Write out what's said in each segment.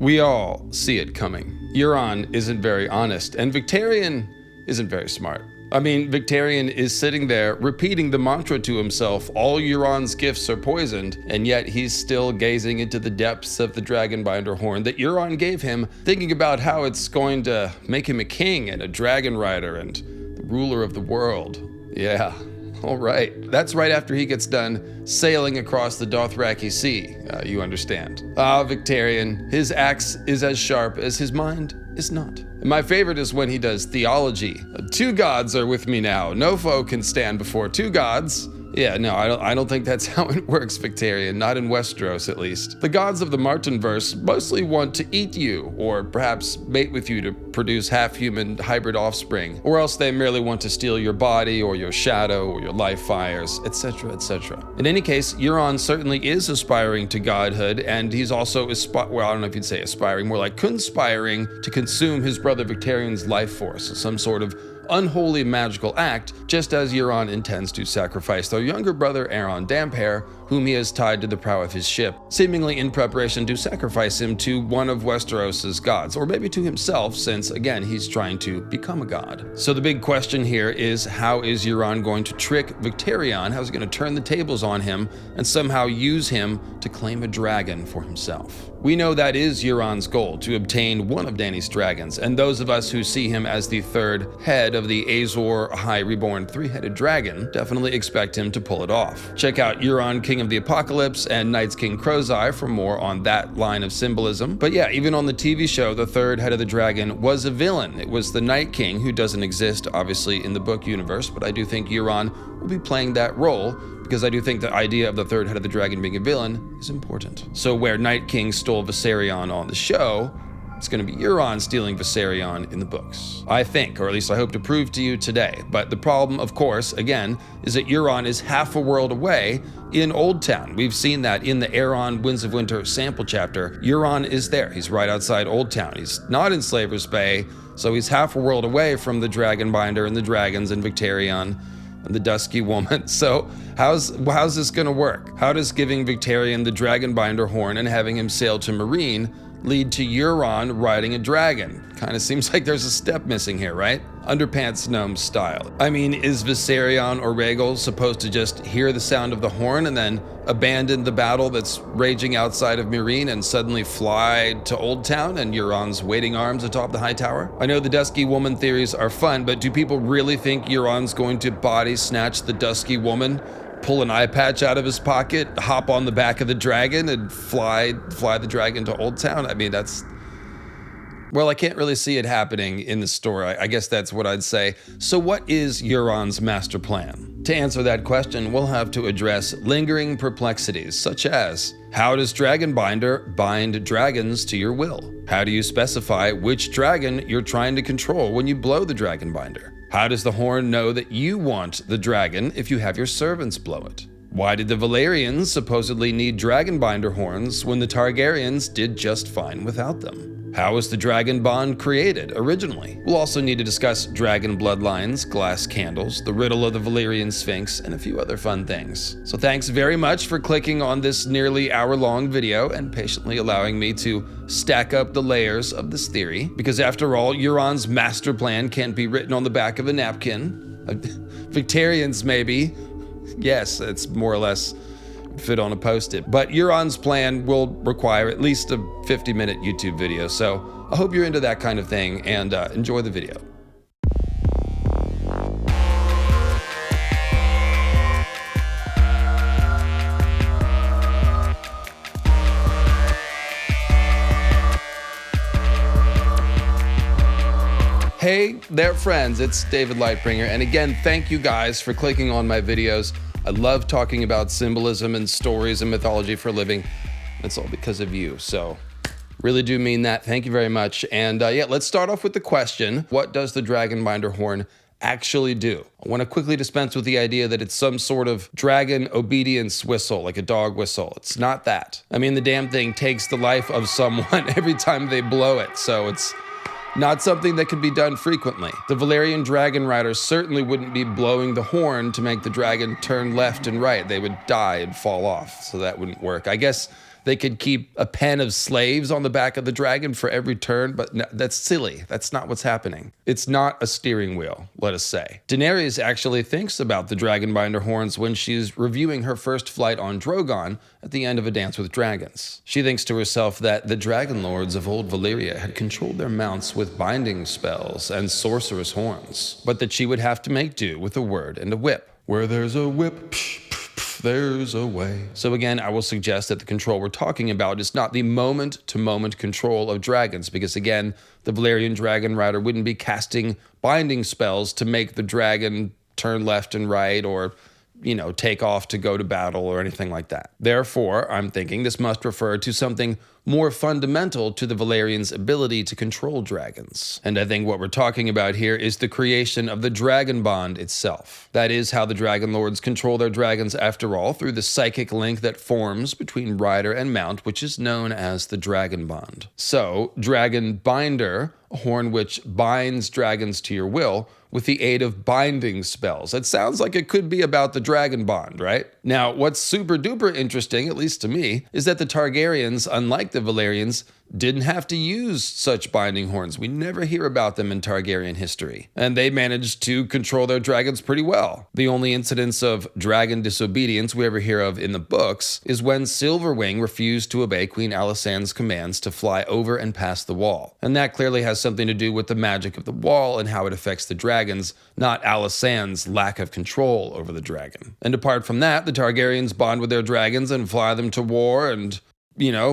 We all see it coming. Euron isn't very honest, and Victarion isn't very smart. I mean, Victarion is sitting there repeating the mantra to himself, all Euron's gifts are poisoned, and yet he's still gazing into the depths of the dragonbinder horn that Euron gave him, thinking about how it's going to make him a king and a dragon rider and the ruler of the world. Yeah, all right. That's right after he gets done sailing across the Dothraki Sea, you understand. Victarion, his axe is as sharp as his mind is not. And my favorite is when he does theology. Two gods are with me now. No foe can stand before two gods. Yeah, no, I don't think that's how it works, Victarion, not in Westeros at least. The gods of the Martinverse mostly want to eat you, or perhaps mate with you to produce half-human hybrid offspring, or else they merely want to steal your body, or your shadow, or your life fires, etc., etc. In any case, Euron certainly is aspiring to godhood, and he's also, well, I don't know if you'd say aspiring, more like conspiring to consume his brother Victarion's life force, some sort of unholy magical act, just as Euron intends to sacrifice their younger brother Aeron Damphair, whom he has tied to the prow of his ship, seemingly in preparation to sacrifice him to one of Westeros's gods, or maybe to himself, since again he's trying to become a god. So the big question here is, how is Euron going to trick Victarion? How's he going to turn the tables on him and somehow use him to claim a dragon for himself? We know that is Euron's goal, to obtain one of Dany's dragons, and those of us who see him as the third head of the Azor High Reborn three-headed dragon definitely expect him to pull it off. Check out Euron, King of the Apocalypse, and Night's King Crozai for more on that line of symbolism. But yeah, even on the TV show, the third head of the dragon was a villain. It was the Night King, who doesn't exist, obviously, in the book universe, but I do think Euron will be playing that role, because I do think the idea of the third head of the dragon being a villain is important. So where Night King stole Viserion on the show, it's going to be Euron stealing Viserion in the books. I think, or at least I hope to prove to you today. But the problem, of course, again, is that Euron is half a world away in Old Town. We've seen that in the Aeron Winds of Winter sample chapter. Euron is there. He's right outside Old Town. He's not in Slaver's Bay, so he's half a world away from the dragonbinder and the dragons and Victarion and the Dusky Woman. So how's this gonna work? How does giving Victarion the dragonbinder horn and having him sail to Meereen lead to Euron riding a dragon? Kind of seems like there's a step missing here, right? Underpants gnome style. I mean, is Viserion or Rhaegal supposed to just hear the sound of the horn and then abandon the battle that's raging outside of Meereen and suddenly fly to Old Town and Euron's waiting arms atop the high tower? I know the Dusky Woman theories are fun, but do people really think Euron's going to body snatch the Dusky Woman, pull an eye patch out of his pocket, hop on the back of the dragon, and fly the dragon to Old Town? I mean, well, I can't really see it happening in the story. I guess that's what I'd say. So what is Euron's master plan? To answer that question, we'll have to address lingering perplexities, such as, how does Dragonbinder bind dragons to your will? How do you specify which dragon you're trying to control when you blow the Dragonbinder? How does the horn know that you want the dragon if you have your servants blow it? Why did the Valyrians supposedly need dragonbinder horns when the Targaryens did just fine without them? How was the dragon bond created originally? We'll also need to discuss dragon bloodlines, glass candles, the riddle of the Valyrian Sphinx, and a few other fun things. So thanks very much for clicking on this nearly hour-long video and patiently allowing me to stack up the layers of this theory. Because after all, Euron's master plan can't be written on the back of a napkin. Victarion's maybe. Yes, it's more or less fit on a post-it. But Euron's plan will require at least a 50-minute YouTube video, so I hope you're into that kind of thing, and enjoy the video. Hey there, friends, it's David Lightbringer, and again, thank you guys for clicking on my videos. I love talking about symbolism and stories and mythology for a living. It's all because of you, so really do mean that. Thank you very much. And yeah, let's start off with the question, what does the Dragonbinder horn actually do? I want to quickly dispense with the idea that it's some sort of dragon obedience whistle, like a dog whistle. It's not that. I mean, the damn thing takes the life of someone every time they blow it, so it's not something that can be done frequently. The Valyrian dragon riders certainly wouldn't be blowing the horn to make the dragon turn left and right. They would die and fall off, so that wouldn't work. I guess they could keep a pen of slaves on the back of the dragon for every turn, but no, that's silly. That's not what's happening. It's not a steering wheel, let us say. Daenerys actually thinks about the dragonbinder horns when she's reviewing her first flight on Drogon at the end of A Dance with Dragons. She thinks to herself that the dragon lords of old Valyria had controlled their mounts with binding spells and sorceress horns, but that she would have to make do with a word and a whip. Where there's a whip, there's a way. So again, I will suggest that the control we're talking about is not the moment-to-moment control of dragons, because again, the Valyrian dragon rider wouldn't be casting binding spells to make the dragon turn left and right or, take off to go to battle or anything like that. Therefore, I'm thinking this must refer to something more fundamental to the Valyrians' ability to control dragons. And I think what we're talking about here is the creation of the dragon bond itself. That is how the dragon lords control their dragons after all, through the psychic link that forms between rider and mount, which is known as the dragon bond. So, dragonbinder, a horn which binds dragons to your will, with the aid of binding spells. It sounds like it could be about the dragon bond, right? Now, what's super duper interesting, at least to me, is that the Targaryens, unlike the Valyrians, didn't have to use such binding horns. We never hear about them in Targaryen history. And they managed to control their dragons pretty well. The only incidence of dragon disobedience we ever hear of in the books is when Silverwing refused to obey Queen Alysanne's commands to fly over and past the wall. And that clearly has something to do with the magic of the wall and how it affects the dragons, not Alysanne's lack of control over the dragon. And apart from that, the Targaryens bond with their dragons and fly them to war and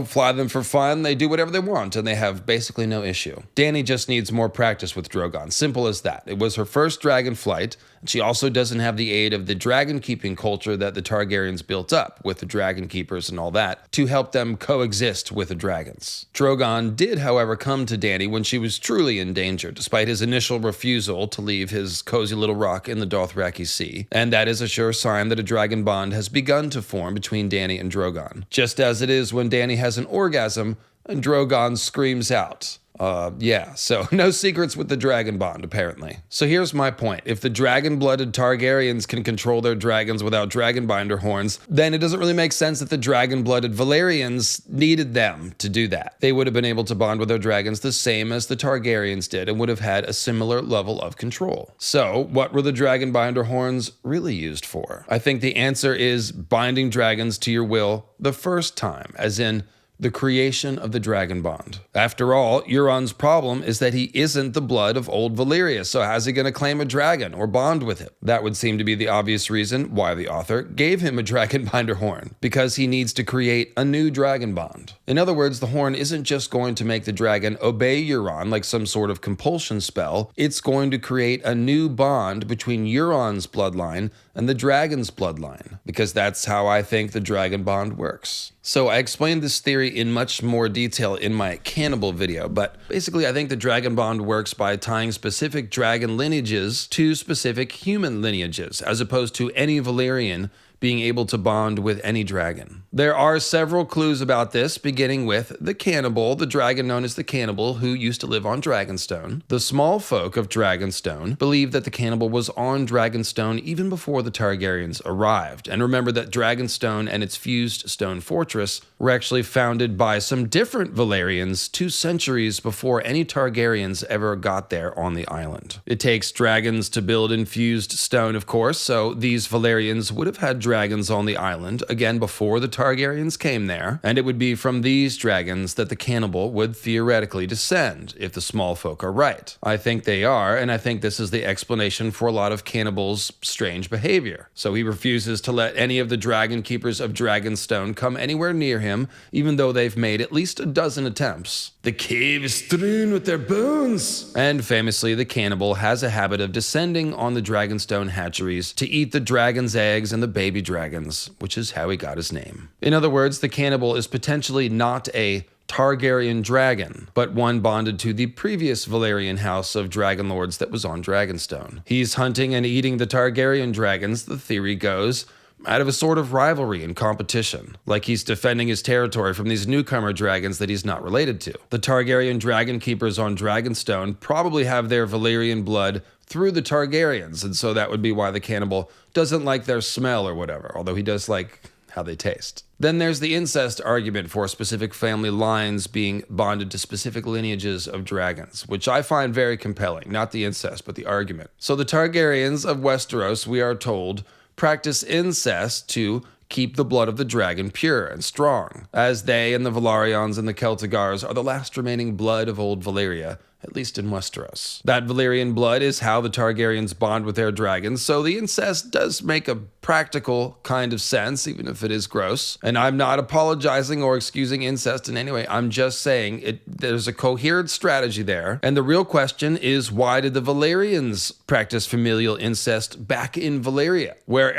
fly them for fun. They do whatever they want, and they have basically no issue. Dany just needs more practice with Drogon. Simple as that. It was her first dragon flight, and she also doesn't have the aid of the dragon-keeping culture that the Targaryens built up, with the dragon keepers and all that, to help them coexist with the dragons. Drogon did, however, come to Dany when she was truly in danger, despite his initial refusal to leave his cozy little rock in the Dothraki Sea, and that is a sure sign that a dragon bond has begun to form between Dany and Drogon. Just as it is when Dany has an orgasm and Drogon screams out. So no secrets with the dragon bond, apparently. So here's my point. If the dragon-blooded Targaryens can control their dragons without dragonbinder horns, then it doesn't really make sense that the dragon-blooded Valyrians needed them to do that. They would have been able to bond with their dragons the same as the Targaryens did and would have had a similar level of control. So what were the dragonbinder horns really used for? I think the answer is binding dragons to your will the first time, as in the creation of the dragon bond. After all, Euron's problem is that he isn't the blood of old Valyria, so how's he going to claim a dragon or bond with it? That would seem to be the obvious reason why the author gave him a dragonbinder horn, because he needs to create a new dragon bond. In other words, the horn isn't just going to make the dragon obey Euron like some sort of compulsion spell, it's going to create a new bond between Euron's bloodline and the dragon's bloodline, because that's how I think the dragon bond works. So I explained this theory in much more detail in my cannibal video, but basically I think the dragon bond works by tying specific dragon lineages to specific human lineages, as opposed to any Valyrian being able to bond with any dragon. There are several clues about this, beginning with the cannibal, the dragon known as the cannibal, who used to live on Dragonstone. The small folk of Dragonstone believe that the cannibal was on Dragonstone even before the Targaryens arrived. And remember that Dragonstone and its fused stone fortress were actually founded by some different Valyrians 2 centuries before any Targaryens ever got there on the island. It takes dragons to build infused stone, of course, so these Valyrians would have had dragons on the island, again before the Targaryens came there, and it would be from these dragons that the cannibal would theoretically descend, if the small folk are right. I think they are, and I think this is the explanation for a lot of cannibals' strange behavior. So he refuses to let any of the dragon keepers of Dragonstone come anywhere near him, even though they've made at least a dozen attempts. The cave is strewn with their bones! And famously, the cannibal has a habit of descending on the Dragonstone hatcheries to eat the dragon's eggs and the baby dragons, which is how he got his name. In other words, the cannibal is potentially not a Targaryen dragon, but one bonded to the previous Valyrian house of dragon lords that was on Dragonstone. He's hunting and eating the Targaryen dragons, the theory goes, out of a sort of rivalry and competition, like he's defending his territory from these newcomer dragons that he's not related to. The Targaryen dragon keepers on Dragonstone probably have their Valyrian blood through the Targaryens, and so that would be why the cannibal doesn't like their smell or whatever, although he does like how they taste. Then there's the incest argument for specific family lines being bonded to specific lineages of dragons, which I find very compelling. Not the incest, but the argument. So the Targaryens of Westeros, we are told, practice incest to keep the blood of the dragon pure and strong, as they and the Velaryons and the Celtigars are the last remaining blood of old Valyria, at least in Westeros. That Valyrian blood is how the Targaryens bond with their dragons, so the incest does make a practical kind of sense, even if it is gross. And I'm not apologizing or excusing incest in any way. I'm just saying there's a coherent strategy there. And the real question is, why did the Valyrians practice familial incest back in Valyria, where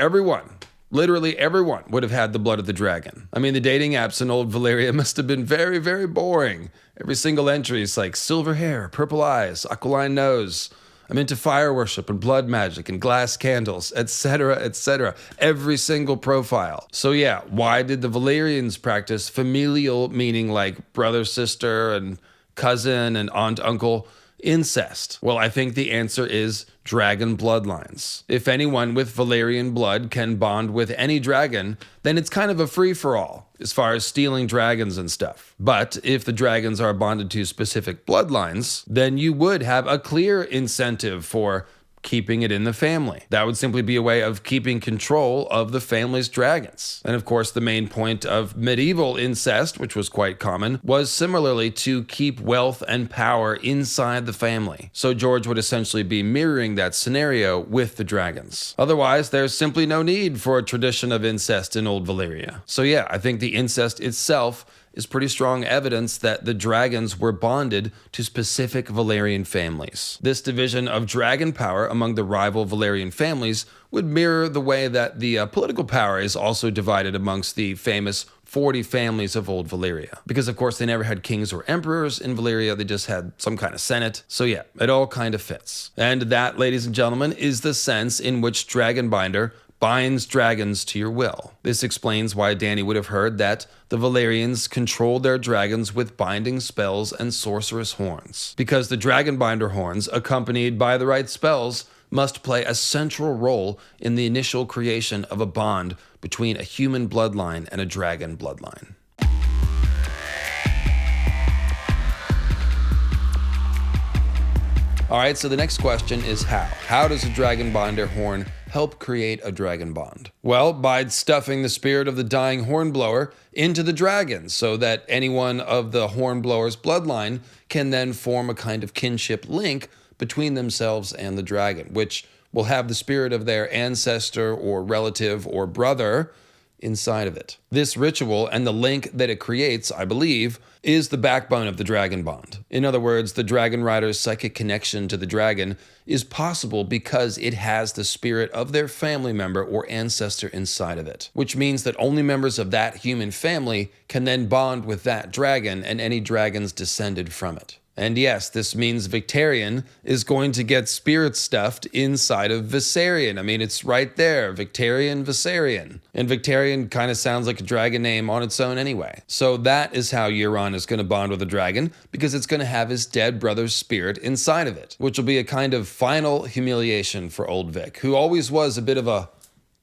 literally everyone would have had the blood of the dragon? I mean, the dating apps in old Valyria must have been very, very boring. Every single entry is like silver hair, purple eyes, aquiline nose. I'm into fire worship and blood magic and glass candles, etc., etc. Every single profile. So yeah, why did the Valyrians practice familial, meaning like brother, sister, and cousin, and aunt, uncle, incest? Well, I think the answer is dragon bloodlines. If anyone with Valyrian blood can bond with any dragon, then it's kind of a free-for-all as far as stealing dragons and stuff. But if the dragons are bonded to specific bloodlines, then you would have a clear incentive for keeping it in the family. That would simply be a way of keeping control of the family's dragons. And of course, the main point of medieval incest, which was quite common, was similarly to keep wealth and power inside the family. So George would essentially be mirroring that scenario with the dragons. Otherwise, there's simply no need for a tradition of incest in old Valyria. So yeah, I think the incest itself is pretty strong evidence that the dragons were bonded to specific Valyrian families. This division of dragon power among the rival Valyrian families would mirror the way that the political power is also divided amongst the famous 40 families of old Valyria. Because of course they never had kings or emperors in Valyria, they just had some kind of senate. So yeah, it all kind of fits. And that, ladies and gentlemen, is the sense in which dragonbinder binds dragons to your will. This explains why Dany would have heard that the Valyrians controlled their dragons with binding spells and sorceress horns. Because the dragonbinder horns, accompanied by the right spells, must play a central role in the initial creation of a bond between a human bloodline and a dragon bloodline. All right, so the next question is how? How does a dragonbinder horn help create a dragon bond? Well, by stuffing the spirit of the dying hornblower into the dragon so that anyone of the hornblower's bloodline can then form a kind of kinship link between themselves and the dragon, which will have the spirit of their ancestor or relative or brother inside of it. This ritual and the link that it creates, I believe, is the backbone of the dragon bond. In other words, the dragon rider's psychic connection to the dragon is possible because it has the spirit of their family member or ancestor inside of it, which means that only members of that human family can then bond with that dragon and any dragons descended from it. And yes, this means Victarion is going to get spirit stuffed inside of Viserion. I mean, it's right there, Victarion, Viserion. And Victarion kind of sounds like a dragon name on its own anyway. So that is how Euron is going to bond with a dragon, because it's going to have his dead brother's spirit inside of it, which will be a kind of final humiliation for old Vic, who always was a bit of a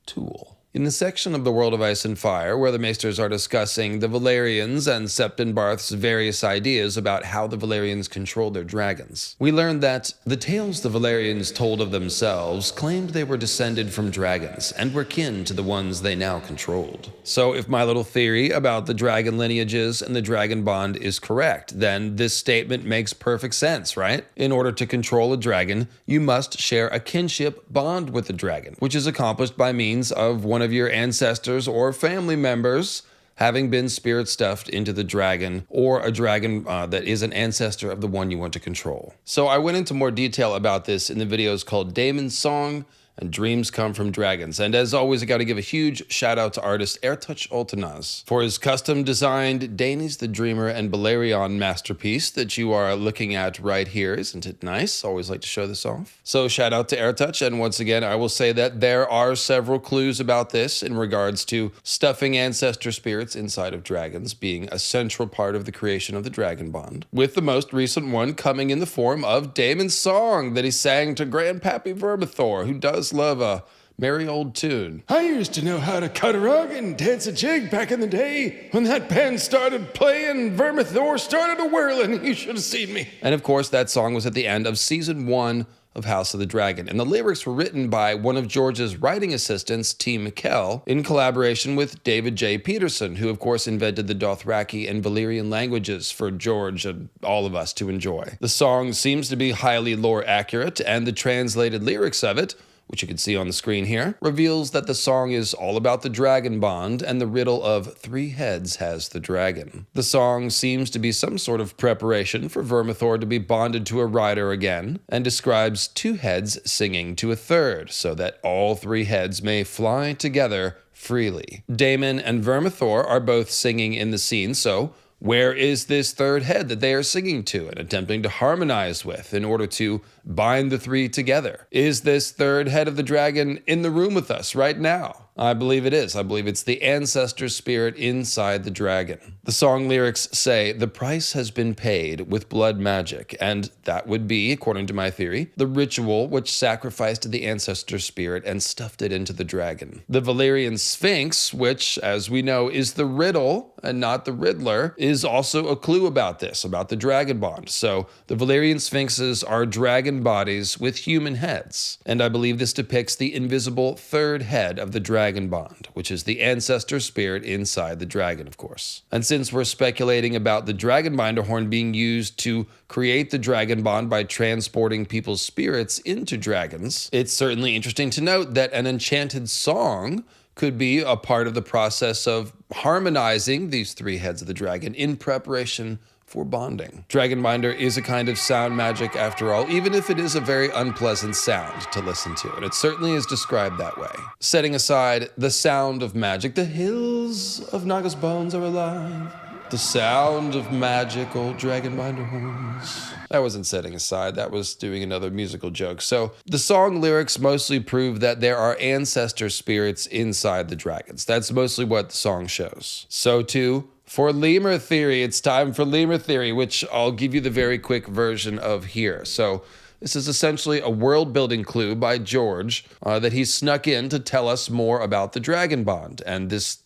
tool. In the section of The World of Ice and Fire, where the Maesters are discussing the Valyrians and Septon Barth's various ideas about how the Valyrians controlled their dragons, we learned that the tales the Valyrians told of themselves claimed they were descended from dragons and were kin to the ones they now controlled. So if my little theory about the dragon lineages and the dragon bond is correct, then this statement makes perfect sense, right? In order to control a dragon, you must share a kinship bond with the dragon, which is accomplished by means of one of your ancestors or family members having been spirit stuffed into the dragon, or a dragon that is an ancestor of the one you want to control. So I went into more detail about this in the videos called Daemon's Song and Dreams Come from Dragons. And as always, I got to give a huge shout out to artist Airtouch Oltanaz for his custom designed Daenerys the Dreamer and Balerion masterpiece that you are looking at right here. Isn't it nice? Always like to show this off. So shout out to Airtouch. And once again, I will say that there are several clues about this in regards to stuffing ancestor spirits inside of dragons being a central part of the creation of the dragon bond, with the most recent one coming in the form of Daemon's Song that he sang to Grandpappy Vermithor, who does love a merry old tune. I used to know how to cut a rug and dance a jig back in the day. When that band started playing, Vermithor started a whirling. You should have seen me. And of course, that song was at the end of season 1 of House of the Dragon, and the lyrics were written by one of George's writing assistants, T. McKell, in collaboration with David J. Peterson, who of course invented the Dothraki and Valyrian languages for George and all of us to enjoy. The song seems to be highly lore accurate, and the translated lyrics of it, which you can see on the screen here, reveals that the song is all about the dragon bond and the riddle of 3 heads has the dragon. The song seems to be some sort of preparation for Vermithor to be bonded to a rider again, and describes 2 heads singing to a 3rd, so that all 3 heads may fly together freely. Daemon and Vermithor are both singing in the scene, so where is this 3rd head that they are singing to and attempting to harmonize with in order to bind the 3 together? Is this 3rd head of the dragon in the room with us right now? I believe it is. I believe it's the ancestor spirit inside the dragon. The song lyrics say, "The price has been paid with blood magic," and that would be, according to my theory, the ritual which sacrificed the ancestor spirit and stuffed it into the dragon. The Valyrian Sphinx, which, as we know, is the riddle and not the Riddler, is also a clue about this, about the dragon bond. So the Valyrian Sphinxes are dragon bodies with human heads, and I believe this depicts the invisible 3rd head of the dragon bond, which is the ancestor spirit inside the dragon, of course. And since we're speculating about the dragonbinder horn being used to create the dragon bond by transporting people's spirits into dragons, it's certainly interesting to note that an enchanted song could be a part of the process of harmonizing these 3 heads of the dragon in preparation for bonding. Dragonbinder is a kind of sound magic after all, even if it is a very unpleasant sound to listen to, and it certainly is described that way. Setting aside the sound of magic, the hills of Naga's bones are alive. The sound of magic, old dragonbinder horns. That wasn't setting aside, that was doing another musical joke. So the song lyrics mostly prove that there are ancestor spirits inside the dragons. That's mostly what the song shows. So too, for lemur theory, it's time for lemur theory, which I'll give you the very quick version of here. So this is essentially a world-building clue by George that he snuck in to tell us more about the dragon bond and this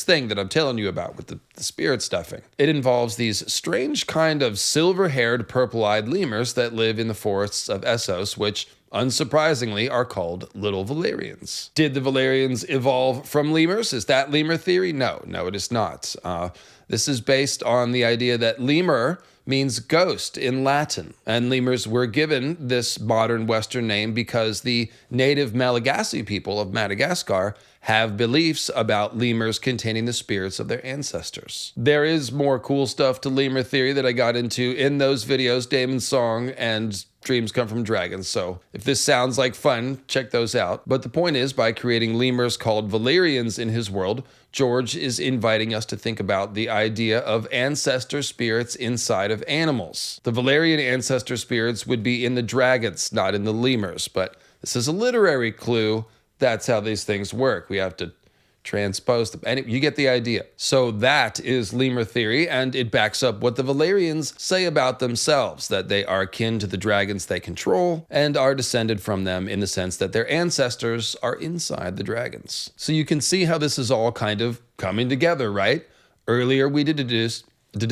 thing that I'm telling you about with the spirit stuffing. It involves these strange kind of silver-haired, purple-eyed lemurs that live in the forests of Essos, which unsurprisingly are called little Valyrians. Did the Valyrians evolve from lemurs? Is that lemur theory? No, it is not. This is based on the idea that lemur means ghost in Latin, and lemurs were given this modern Western name because the native Malagasy people of Madagascar have beliefs about lemurs containing the spirits of their ancestors. There is more cool stuff to lemur theory that I got into in those videos, Daemon's Song and Dreams Come from Dragons, so if this sounds like fun, check those out. But the point is, by creating lemurs called Valyrians in his world, George is inviting us to think about the idea of ancestor spirits inside of animals. The Valyrian ancestor spirits would be in the dragons, not in the lemurs, but this is a literary clue. That's how these things work. We have to transpose them. And you get the idea. So that is lemur theory, and it backs up what the Valyrians say about themselves, that they are kin to the dragons they control and are descended from them in the sense that their ancestors are inside the dragons. So you can see how this is all kind of coming together, right? Earlier we deduced that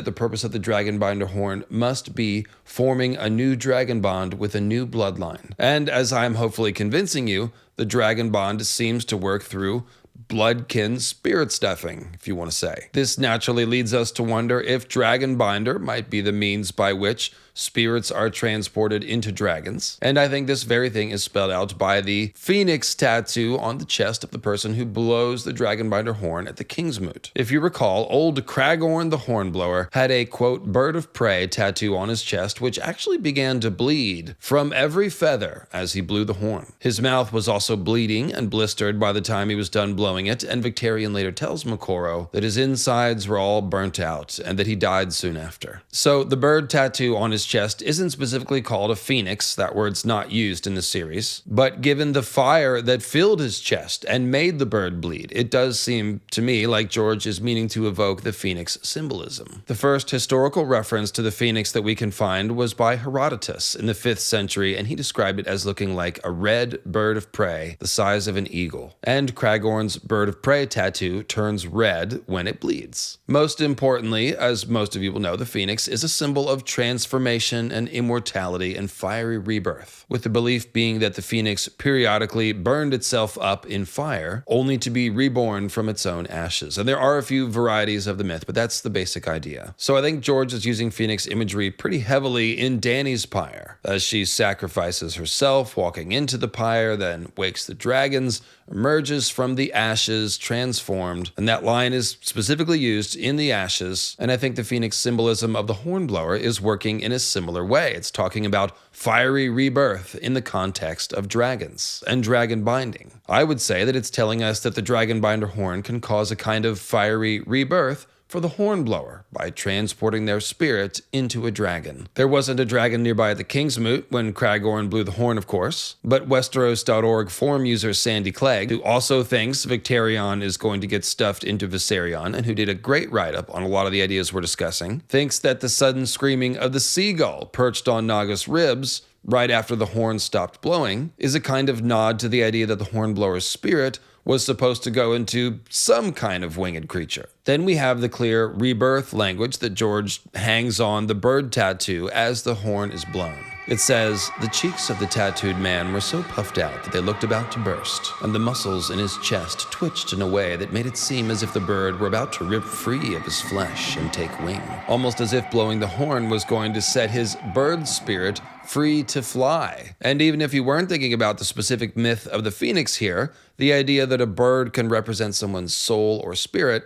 the purpose of the dragonbinder horn must be forming a new dragon bond with a new bloodline. And as I'm hopefully convincing you, the dragon bond seems to work through bloodkin spirit stuffing, if you want to say. This naturally leads us to wonder if dragonbinder might be the means by which spirits are transported into dragons. And I think this very thing is spelled out by the phoenix tattoo on the chest of the person who blows the dragonbinder horn at the Kingsmoot. If you recall, old Cragorn the Hornblower had a, quote, bird of prey tattoo on his chest, which actually began to bleed from every feather as he blew the horn. His mouth was also bleeding and blistered by the time he was done blowing it, and Victarion later tells Makoro that his insides were all burnt out and that he died soon after. So the bird tattoo on his chest isn't specifically called a phoenix, that word's not used in the series, but given the fire that filled his chest and made the bird bleed, it does seem to me like George is meaning to evoke the phoenix symbolism. The first historical reference to the phoenix that we can find was by Herodotus in the 5th century, and he described it as looking like a red bird of prey the size of an eagle. And Kragorn's bird of prey tattoo turns red when it bleeds. Most importantly, as most of you will know, the phoenix is a symbol of transformation and immortality and fiery rebirth, with the belief being that the phoenix periodically burned itself up in fire, only to be reborn from its own ashes. And there are a few varieties of the myth, but that's the basic idea. So I think George is using phoenix imagery pretty heavily in Dany's pyre, as she sacrifices herself, walking into the pyre, then wakes the dragons, emerges from the ashes, transformed, and that line is specifically used in the ashes, and I think the phoenix symbolism of the hornblower is working in a similar way. It's talking about fiery rebirth in the context of dragons and dragon binding. I would say that it's telling us that the dragonbinder horn can cause a kind of fiery rebirth for the hornblower by transporting their spirit into a dragon. There wasn't a dragon nearby the King's Moot when Kragorn blew the horn, of course, but Westeros.org forum user Sandy Clegg, who also thinks Victarion is going to get stuffed into Viserion and who did a great write-up on a lot of the ideas we're discussing, thinks that the sudden screaming of the seagull perched on Naga's ribs right after the horn stopped blowing is a kind of nod to the idea that the hornblower's spirit was supposed to go into some kind of winged creature. Then we have the clear rebirth language that George hangs on the bird tattoo as the horn is blown. It says, "The cheeks of the tattooed man were so puffed out that they looked about to burst, and the muscles in his chest twitched in a way that made it seem as if the bird were about to rip free of his flesh and take wing, almost as if blowing the horn was going to set his bird spirit free to fly." And even if you weren't thinking about the specific myth of the phoenix here, the idea that a bird can represent someone's soul or spirit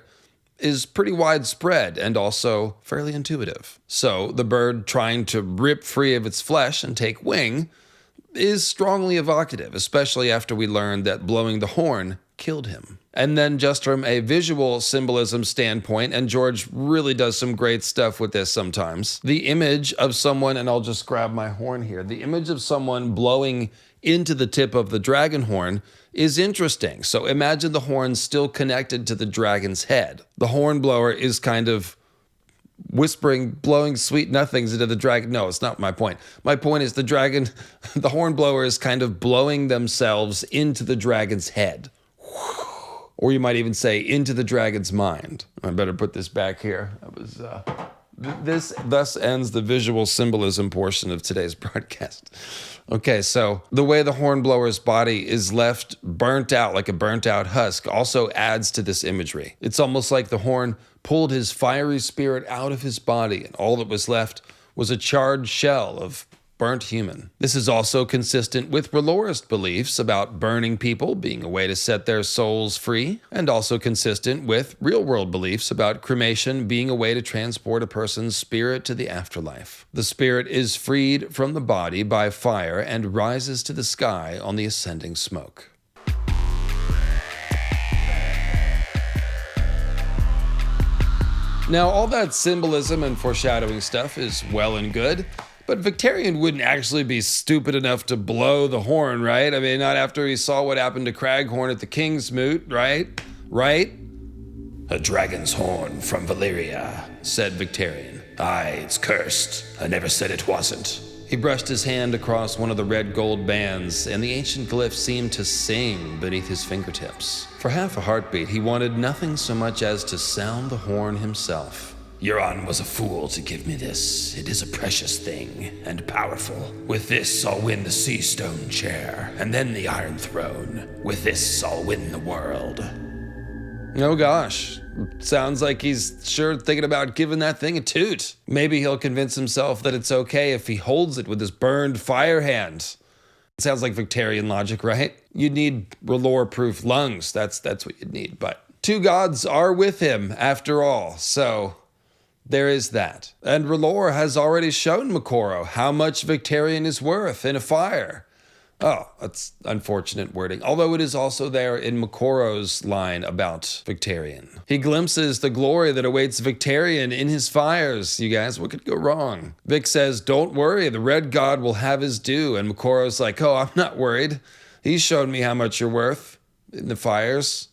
is pretty widespread and also fairly intuitive. So the bird trying to rip free of its flesh and take wing is strongly evocative, especially after we learned that blowing the horn killed him. And then just from a visual symbolism standpoint, and George really does some great stuff with this sometimes, the image of someone, and I'll just grab my horn here, the image of someone blowing into the tip of the dragon horn is interesting. So imagine the horn still connected to the dragon's head. The hornblower is kind of whispering, blowing sweet nothings into the dragon. No, it's not my point. My point is the hornblower is kind of blowing themselves into the dragon's head. Or you might even say into the dragon's mind. I better put this back here. This thus ends the visual symbolism portion of today's broadcast. Okay, so the way the hornblower's body is left burnt out like a burnt out husk also adds to this imagery. It's almost like the horn pulled his fiery spirit out of his body and all that was left was a charred shell of burnt human. This is also consistent with R'hllorist beliefs about burning people being a way to set their souls free, and also consistent with real-world beliefs about cremation being a way to transport a person's spirit to the afterlife. The spirit is freed from the body by fire and rises to the sky on the ascending smoke. Now, all that symbolism and foreshadowing stuff is well and good, but Victarion wouldn't actually be stupid enough to blow the horn, right? I mean, not after he saw what happened to Craghorn at the King's Moot, right? Right? "A dragon's horn from Valyria," said Victarion. "Aye, it's cursed. I never said it wasn't." He brushed his hand across one of the red gold bands, and the ancient glyph seemed to sing beneath his fingertips. For half a heartbeat, he wanted nothing so much as to sound the horn himself. "Euron was a fool to give me this. It is a precious thing, and powerful. With this, I'll win the Sea Stone chair, and then the Iron Throne. With this, I'll win the world." Oh gosh, sounds like he's sure thinking about giving that thing a toot. Maybe he'll convince himself that it's okay if he holds it with his burned fire hand. It sounds like Victarion logic, right? You'd need R'hllor-proof lungs, that's what you'd need, but two gods are with him after all, so there is that. And R'hllor has already shown Moqorro how much Victarion is worth in a fire. Oh, that's unfortunate wording. Although it is also there in Mokoro's line about Victarion. He glimpses the glory that awaits Victarion in his fires. You guys, what could go wrong? Vic says, don't worry, the Red God will have his due. And Mokoro's like, oh, I'm not worried. He's shown me how much you're worth in the fires.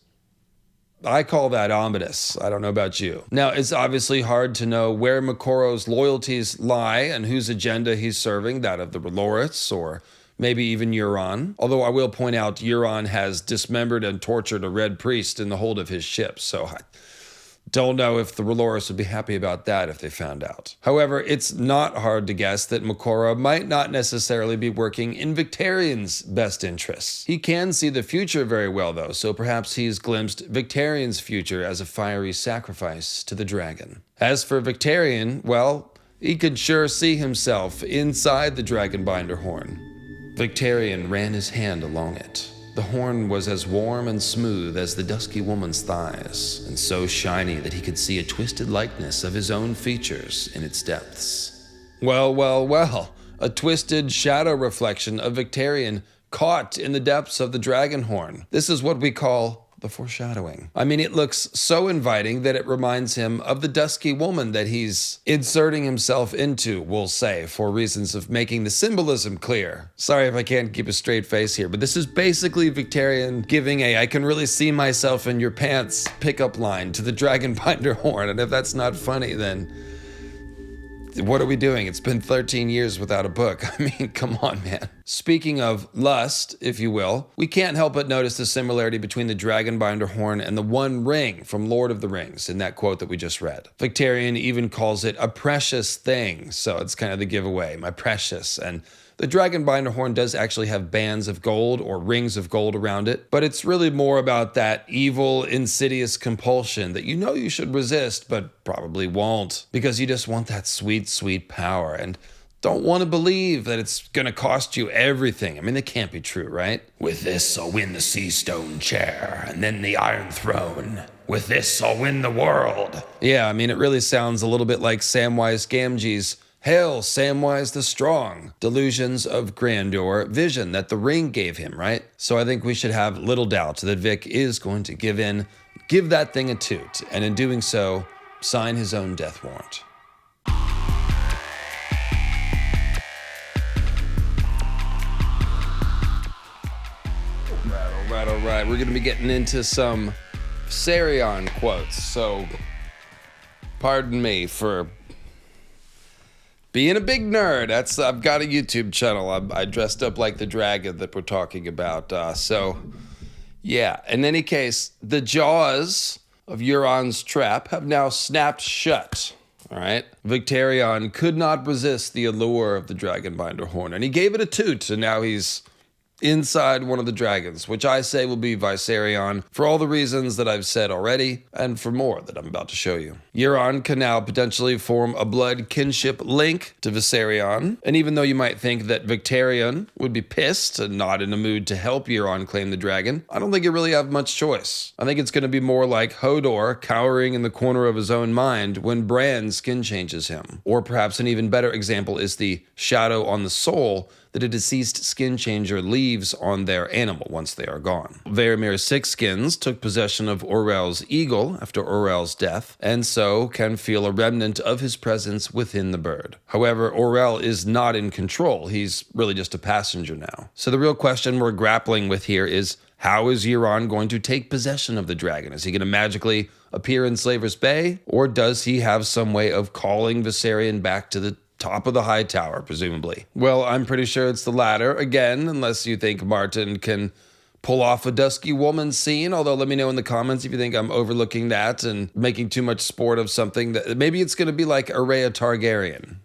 I call that ominous. I don't know about you. Now, it's obviously hard to know where Mokoro's loyalties lie and whose agenda he's serving, that of the R'hlloriths or maybe even Euron. Although I will point out Euron has dismembered and tortured a Red Priest in the hold of his ship, so I don't know if the R'hlloriths would be happy about that if they found out. However, it's not hard to guess that Mokoro might not necessarily be working in Victarion's best interests. He can see the future very well, though, so perhaps he's glimpsed Victarion's future as a fiery sacrifice to the dragon. As for Victarion, well, he could sure see himself inside the dragonbinder horn. Victarion ran his hand along it. The horn was as warm and smooth as the dusky woman's thighs, and so shiny that he could see a twisted likeness of his own features in its depths. Well, a twisted shadow reflection of Victarion caught in the depths of the dragon horn. This is what we call the foreshadowing. I mean, it looks so inviting that it reminds him of the dusky woman that he's inserting himself into, we'll say, for reasons of making the symbolism clear. Sorry if I can't keep a straight face here, but this is basically Victarion giving a "I can really see myself in your pants" pickup line to the dragonbinder horn, and if that's not funny, then what are we doing? It's been 13 years without a book. I mean, come on, man. Speaking of lust, if you will, we can't help but notice the similarity between the dragonbinder horn and the One Ring from Lord of the Rings in that quote that we just read. Victarion even calls it a precious thing, so it's kind of the giveaway, my precious. And the dragonbinder horn does actually have bands of gold or rings of gold around it, but it's really more about that evil, insidious compulsion that you know you should resist, but probably won't, because you just want that sweet, sweet power and don't want to believe that it's going to cost you everything. I mean, that can't be true, right? With this, I'll win the sea stone chair and then the Iron Throne. With this, I'll win the world. Yeah, I mean, it really sounds a little bit like Samwise Gamgee's "Hail, Samwise the Strong," delusions of grandeur vision that the ring gave him, right? So I think we should have little doubt that Vic is going to give that thing a toot, and in doing so, sign his own death warrant. All right. We're going to be getting into some Viserion quotes, so pardon me for being a big nerd. I've got a YouTube channel. I dressed up like the dragon that we're talking about. Yeah. In any case, the jaws of Euron's trap have now snapped shut. All right. Victarion could not resist the allure of the dragonbinder horn, and he gave it a toot, and now he's inside one of the dragons, which I say will be Viserion for all the reasons that I've said already, and for more that I'm about to show you. Euron can now potentially form a blood kinship link to Viserion, and even though you might think that Victarion would be pissed and not in a mood to help Euron claim the dragon, I don't think he really have much choice. I think it's going to be more like Hodor cowering in the corner of his own mind when Bran skin changes him. Or perhaps an even better example is the shadow on the soul that a deceased skin changer leaves on their animal once they are gone. Varamir's Six Skins took possession of Orwell's eagle after Orwell's death, and so can feel a remnant of his presence within the bird. However, Orwell is not in control. He's really just a passenger now. So the real question we're grappling with here is, how is Euron going to take possession of the dragon? Is he going to magically appear in Slaver's Bay? Or does he have some way of calling Viserion back to the top of the high tower, presumably? Well, I'm pretty sure it's the latter, again, unless you think Martin can pull off a dusky woman scene, although let me know in the comments if you think I'm overlooking that and making too much sport of something that maybe it's going to be like Arya Targaryen,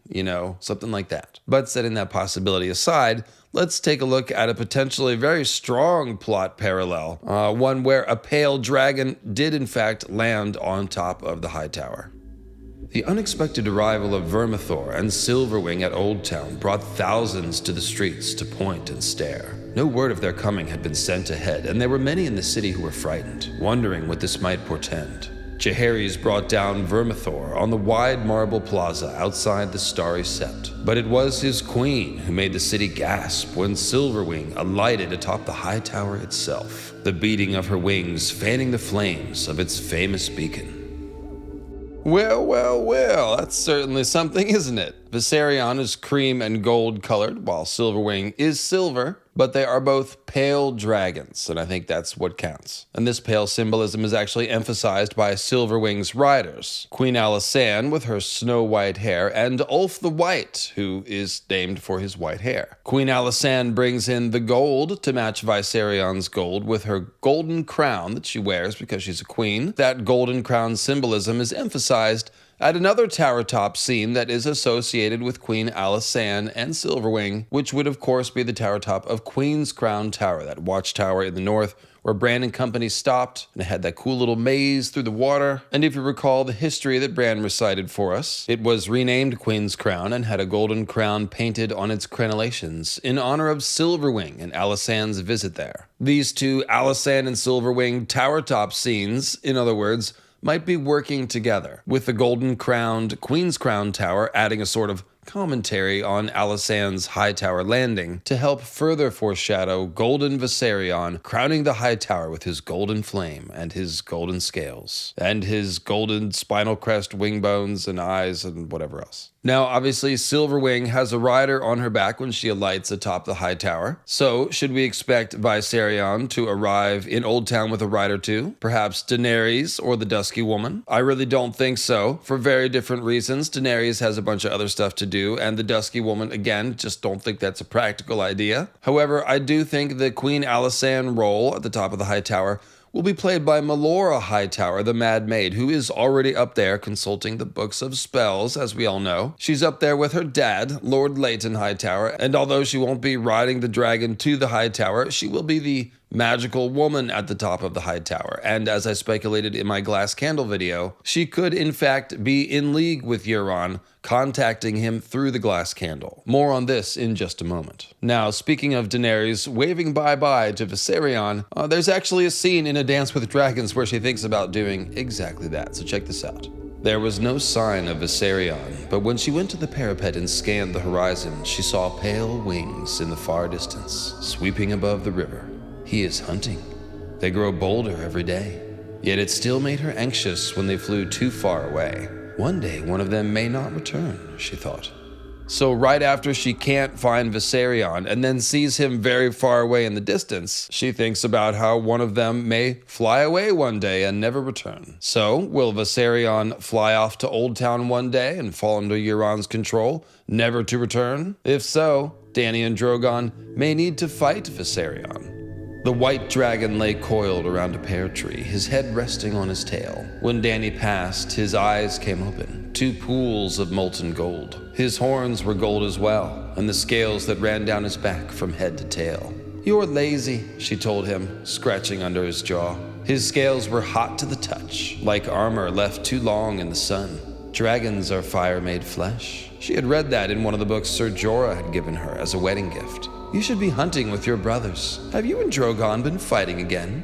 something like that. But setting that possibility aside, let's take a look at a potentially very strong plot parallel, one where a pale dragon did in fact land on top of the high tower. The unexpected arrival of Vermithor and Silverwing at Old Town brought thousands to the streets to point and stare. No word of their coming had been sent ahead, and there were many in the city who were frightened, wondering what this might portend. Jaehaerys brought down Vermithor on the wide marble plaza outside the Starry Sept. But it was his queen who made the city gasp when Silverwing alighted atop the high tower itself, the beating of her wings fanning the flames of its famous beacon. Well, that's certainly something, isn't it? Viserion is cream and gold colored, while Silverwing is silver, but they are both pale dragons, and I think that's what counts. And this pale symbolism is actually emphasized by Silverwing's riders, Queen Alysanne with her snow-white hair, and Ulf the White, who is named for his white hair. Queen Alysanne brings in the gold to match Viserion's gold with her golden crown that she wears because she's a queen. That golden crown symbolism is emphasized at another tower top scene that is associated with Queen Alysanne and Silverwing, which would of course be the tower top of Queen's Crown Tower, that watchtower in the north where Bran and company stopped, and it had that cool little maze through the water. And if you recall the history that Bran recited for us, it was renamed Queen's Crown and had a golden crown painted on its crenellations in honor of Silverwing and Alysanne's visit there. These two Alysanne and Silverwing tower top scenes, in other words, might be working together, with the golden-crowned Queen's Crown Tower adding a sort of commentary on Alysanne's high tower landing to help further foreshadow golden Viserion crowning the high tower with his golden flame and his golden scales and his golden spinal crest, wing bones, and eyes, and whatever else. Now, obviously, Silverwing has a rider on her back when she alights atop the high tower. So, should we expect Viserion to arrive in Old Town with a rider too? Perhaps Daenerys or the Dusky Woman? I really don't think so, for very different reasons. Daenerys has a bunch of other stuff to do, and the Dusky Woman, again, just don't think that's a practical idea. However, I do think the Queen Alysanne role at the top of the high tower will be played by Melora Hightower, the Mad Maid, who is already up there consulting the books of spells, as we all know. She's up there with her dad, Lord Leighton Hightower, and although she won't be riding the dragon to the high tower, she will be the magical woman at the top of the high tower. And as I speculated in my glass candle video, she could in fact be in league with Euron, contacting him through the glass candle. More on this in just a moment. Now, speaking of Daenerys waving bye-bye to Viserion, there's actually a scene in A Dance with Dragons where she thinks about doing exactly that, so check this out. There was no sign of Viserion, but when she went to the parapet and scanned the horizon, she saw pale wings in the far distance, sweeping above the river. He is hunting. They grow bolder every day. Yet it still made her anxious when they flew too far away. One day, one of them may not return, she thought. So right after she can't find Viserion and then sees him very far away in the distance, she thinks about how one of them may fly away one day and never return. So, will Viserion fly off to Old Town one day and fall under Euron's control, never to return? If so, Dany and Drogon may need to fight Viserion. The white dragon lay coiled around a pear tree, his head resting on his tail. When Dany passed, his eyes came open, two pools of molten gold. His horns were gold as well, and the scales that ran down his back from head to tail. "You're lazy," she told him, scratching under his jaw. His scales were hot to the touch, like armor left too long in the sun. Dragons are fire-made flesh. She had read that in one of the books Ser Jorah had given her as a wedding gift. "You should be hunting with your brothers. Have you and Drogon been fighting again?"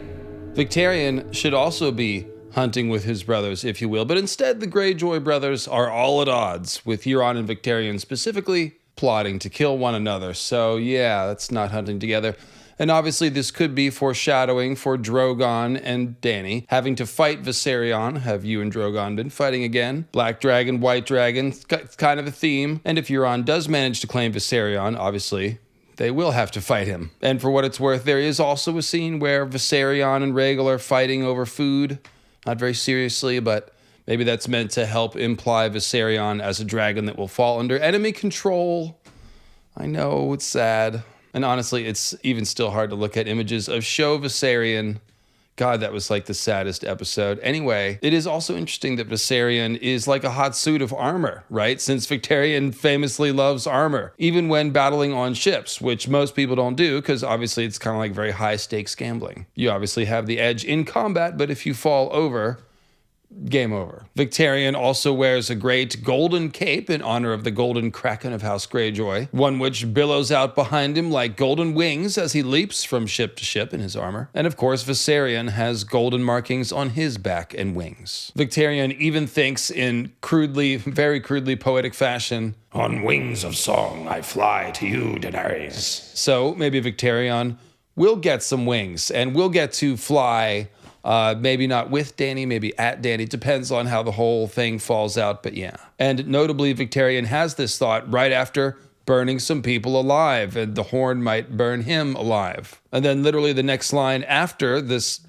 Victarion should also be hunting with his brothers, if you will, but instead the Greyjoy brothers are all at odds, with Euron and Victarion specifically plotting to kill one another. So yeah, that's not hunting together. And obviously this could be foreshadowing for Drogon and Dany having to fight Viserion. Have you and Drogon been fighting again? Black dragon, white dragon, it's kind of a theme. And if Euron does manage to claim Viserion, obviously they will have to fight him. And for what it's worth, there is also a scene where Viserion and Rhaegal are fighting over food. Not very seriously, but maybe that's meant to help imply Viserion as a dragon that will fall under enemy control. I know, it's sad. And honestly, it's even still hard to look at images of Show Viserion. God, that was like the saddest episode. Anyway, it is also interesting that Viserion is like a hot suit of armor, right? Since Victarion famously loves armor, even when battling on ships, which most people don't do because obviously it's kind of like very high stakes gambling. You obviously have the edge in combat, but if you fall over, game over. Victarion also wears a great golden cape in honor of the golden kraken of House Greyjoy, one which billows out behind him like golden wings as he leaps from ship to ship in his armor. And of course, Viserion has golden markings on his back and wings. Victarion even thinks in very crudely poetic fashion, "On wings of song I fly to you, Daenerys." So maybe Victarion will get some wings and will get to fly. Maybe not with Dany, maybe at Dany. Depends on how the whole thing falls out, but yeah. And notably, Victarion has this thought right after burning some people alive, and the horn might burn him alive. And then literally the next line after this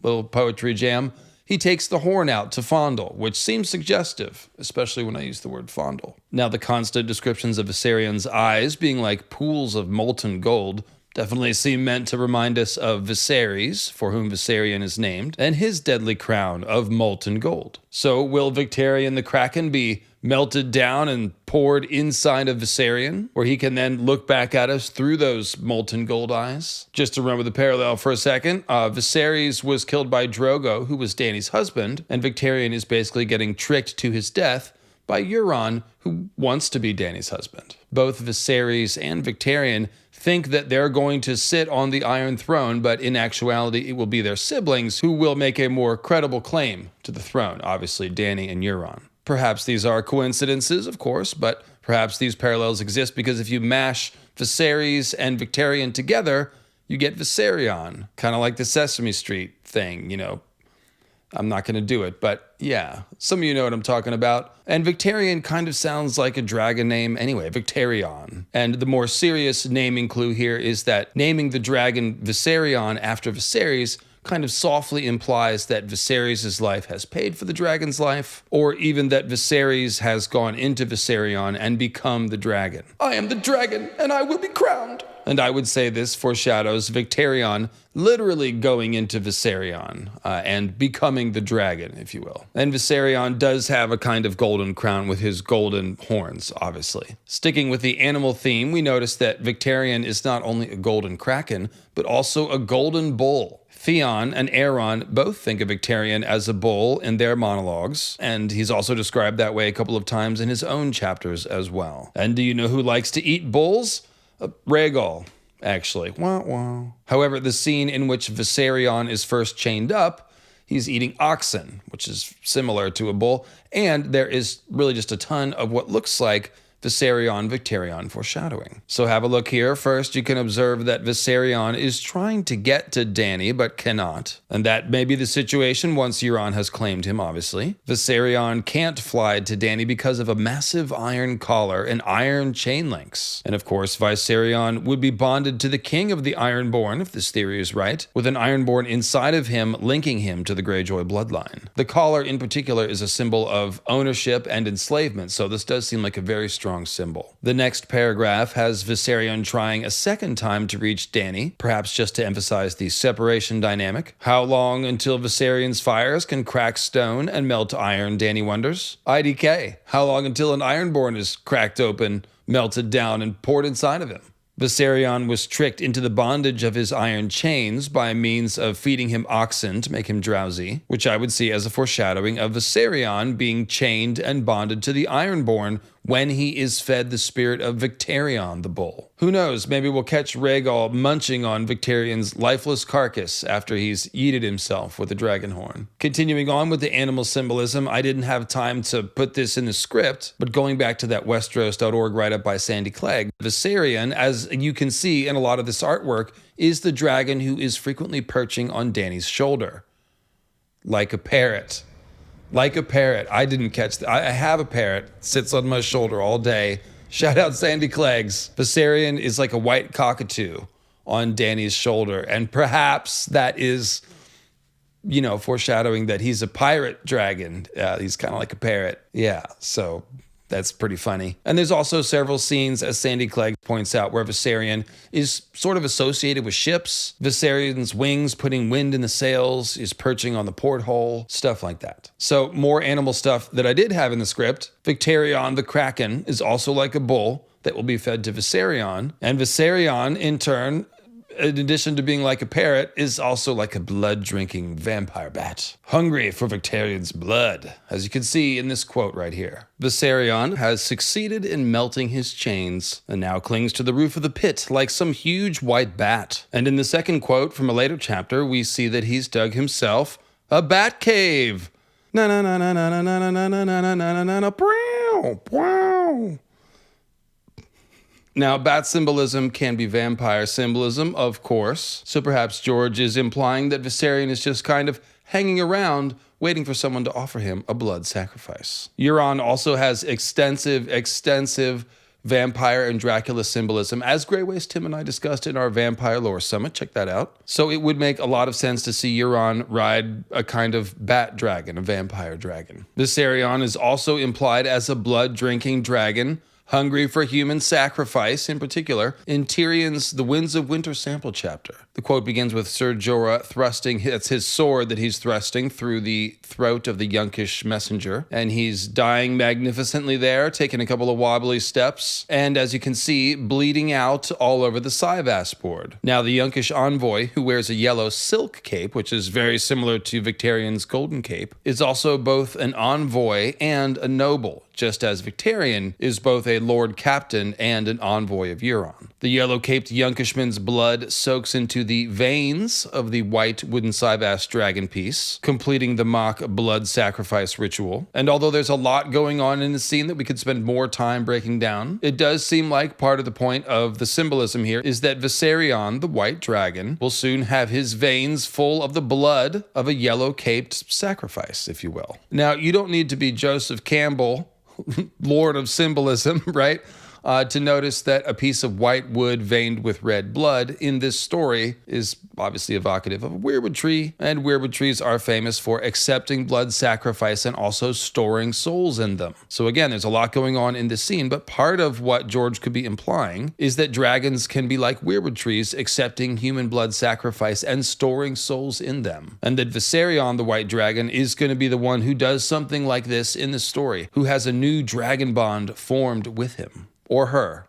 little poetry jam, he takes the horn out to fondle, which seems suggestive, especially when I use the word fondle. Now, the constant descriptions of Viserion's eyes being like pools of molten gold definitely seem meant to remind us of Viserys, for whom Viserion is named, and his deadly crown of molten gold. So will Victarion the Kraken be melted down and poured inside of Viserion, where he can then look back at us through those molten gold eyes? Just to remember the parallel for a second, Viserys was killed by Drogo, who was Dany's husband, and Victarion is basically getting tricked to his death by Euron, who wants to be Dany's husband. Both Viserys and Victarion think that they're going to sit on the Iron Throne, but in actuality, it will be their siblings who will make a more credible claim to the throne, obviously Dany and Euron. Perhaps these are coincidences, of course, but perhaps these parallels exist because if you mash Viserys and Victarion together, you get Viserion, kind of like the Sesame Street thing, you know. I'm not going to do it, but yeah, some of you know what I'm talking about. And Victarion kind of sounds like a dragon name anyway, Victarion. And the more serious naming clue here is that naming the dragon Viserion after Viserys kind of softly implies that Viserys' life has paid for the dragon's life, or even that Viserys has gone into Viserion and become the dragon. I am the dragon, and I will be crowned. And I would say this foreshadows Victarion literally going into Viserion and becoming the dragon, if you will. And Viserion does have a kind of golden crown with his golden horns, obviously. Sticking with the animal theme, we notice that Victarion is not only a golden kraken, but also a golden bull. Theon and Euron both think of Victarion as a bull in their monologues, and he's also described that way a couple of times in his own chapters as well. And do you know who likes to eat bulls? Rhaegal, actually. Wah, wah. However, the scene in which Viserion is first chained up, he's eating oxen, which is similar to a bull, and there is really just a ton of what looks like Victarion foreshadowing. So have a look here. First, you can observe that Viserion is trying to get to Dany, but cannot. And that may be the situation once Euron has claimed him, obviously. Viserion can't fly to Dany because of a massive iron collar and iron chain links. And of course, Viserion would be bonded to the king of the Ironborn, if this theory is right, with an Ironborn inside of him linking him to the Greyjoy bloodline. The collar in particular is a symbol of ownership and enslavement, so this does seem like a very strong symbol. The next paragraph has Viserion trying a second time to reach Dany, perhaps just to emphasize the separation dynamic. How long until Viserion's fires can crack stone and melt iron, Dany wonders. IDK, how long until an Ironborn is cracked open, melted down, and poured inside of him? Viserion was tricked into the bondage of his iron chains by means of feeding him oxen to make him drowsy, which I would see as a foreshadowing of Viserion being chained and bonded to the Ironborn when he is fed the spirit of Victarion the bull. Who knows, maybe we'll catch Rhaegal munching on Victarion's lifeless carcass after he's yeeted himself with a dragon horn. Continuing on with the animal symbolism, I didn't have time to put this in the script, but going back to that Westeros.org write-up by Sandy Clegg, Viserion, as you can see in a lot of this artwork, is the dragon who is frequently perching on Dany's shoulder. Like a parrot. Like a parrot. I didn't catch that. I have a parrot. Sits on my shoulder all day. Shout out Sandy Cleggs. Viserion is like a white cockatoo on Dany's shoulder. And perhaps that is, foreshadowing that he's a pirate dragon. He's kind of like a parrot. Yeah, so that's pretty funny. And there's also several scenes, as Sandy Clegg points out, where Viserion is sort of associated with ships. Viserion's wings putting wind in the sails, is perching on the porthole, stuff like that. So more animal stuff that I did have in the script. Victarion the Kraken is also like a bull that will be fed to Viserion. And Viserion, in turn, in addition to being like a parrot, is also like a blood-drinking vampire bat, hungry for Victarion's blood, as you can see in this quote right here. Viserion has succeeded in melting his chains and now clings to the roof of the pit like some huge white bat. And in the second quote from a later chapter, we see that he's dug himself a bat cave. Na na na na na na na na na na na na na. Now, bat symbolism can be vampire symbolism, of course, so perhaps George is implying that Viserion is just kind of hanging around, waiting for someone to offer him a blood sacrifice. Euron also has extensive vampire and Dracula symbolism, as Grey Waste Tim and I discussed in our Vampire Lore Summit. Check that out. So it would make a lot of sense to see Euron ride a kind of bat dragon, a vampire dragon. Viserion is also implied as a blood-drinking dragon, hungry for human sacrifice, in particular, in Tyrion's The Winds of Winter sample chapter. The quote begins with Ser Jorah thrusting, it's his sword that he's thrusting through the throat of the Yunkish messenger, and he's dying magnificently there, taking a couple of wobbly steps, and as you can see, bleeding out all over the Syvas board. Now, the Yunkish envoy, who wears a yellow silk cape, which is very similar to Victarion's golden cape, is also both an envoy and a noble, just as Victarion is both a Lord Captain and an envoy of Euron. The yellow-caped Yunkishman's blood soaks into the veins of the white wooden Syvas dragon piece, completing the mock blood sacrifice ritual. And although there's a lot going on in the scene that we could spend more time breaking down, it does seem like part of the point of the symbolism here is that Viserion, the white dragon, will soon have his veins full of the blood of a yellow-caped sacrifice, if you will. Now, you don't need to be Joseph Campbell, Lord of Symbolism, right? To notice that a piece of white wood veined with red blood in this story is obviously evocative of a weirwood tree, and weirwood trees are famous for accepting blood sacrifice and also storing souls in them. So again, there's a lot going on in this scene, but part of what George could be implying is that dragons can be like weirwood trees, accepting human blood sacrifice and storing souls in them. And that Viserion, the white dragon, is going to be the one who does something like this in the story, who has a new dragon bond formed with him. Or her.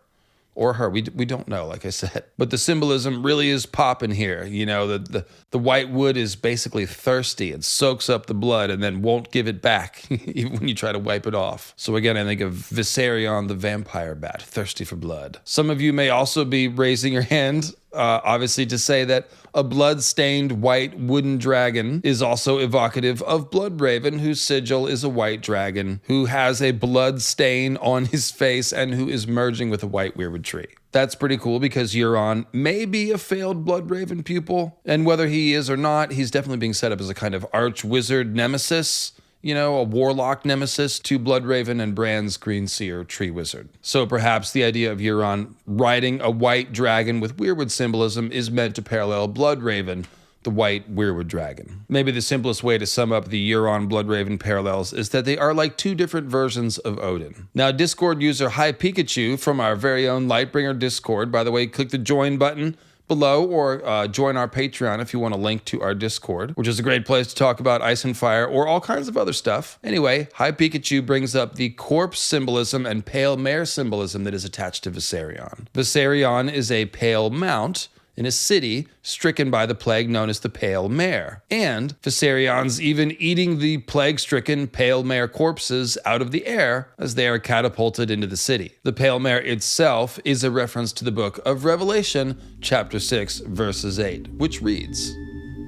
We don't know, like I said. But the symbolism really is popping here. You know, the white wood is basically thirsty. It soaks up the blood and then won't give it back even when you try to wipe it off. So again, I think of Viserion, the vampire bat, thirsty for blood. Some of you may also be raising your hand, obviously, to say that a blood-stained white wooden dragon is also evocative of Bloodraven, whose sigil is a white dragon, who has a blood stain on his face and who is merging with a white weirwood tree. That's pretty cool because Euron may be a failed Bloodraven pupil, and whether he is or not, he's definitely being set up as a kind of arch-wizard nemesis, you know, a warlock nemesis to Bloodraven and Bran's Green Seer tree wizard. So perhaps the idea of Euron riding a white dragon with weirwood symbolism is meant to parallel Bloodraven, the white weirwood dragon. Maybe the simplest way to sum up the Euron Bloodraven parallels is that they are like two different versions of Odin. Now, Discord user Hi Pikachu from our very own Lightbringer Discord, by the way, click the join button below or join our Patreon if you want a link to our Discord, which is a great place to talk about Ice and Fire or all kinds of other stuff. Anyway, Hi Pikachu brings up the corpse symbolism and pale mare symbolism that is attached to Viserion. Viserion is a pale mount in a city stricken by the plague known as the Pale Mare. And Viserion's even eating the plague-stricken Pale Mare corpses out of the air as they are catapulted into the city. The Pale Mare itself is a reference to the book of Revelation, chapter 6, verses 8, which reads,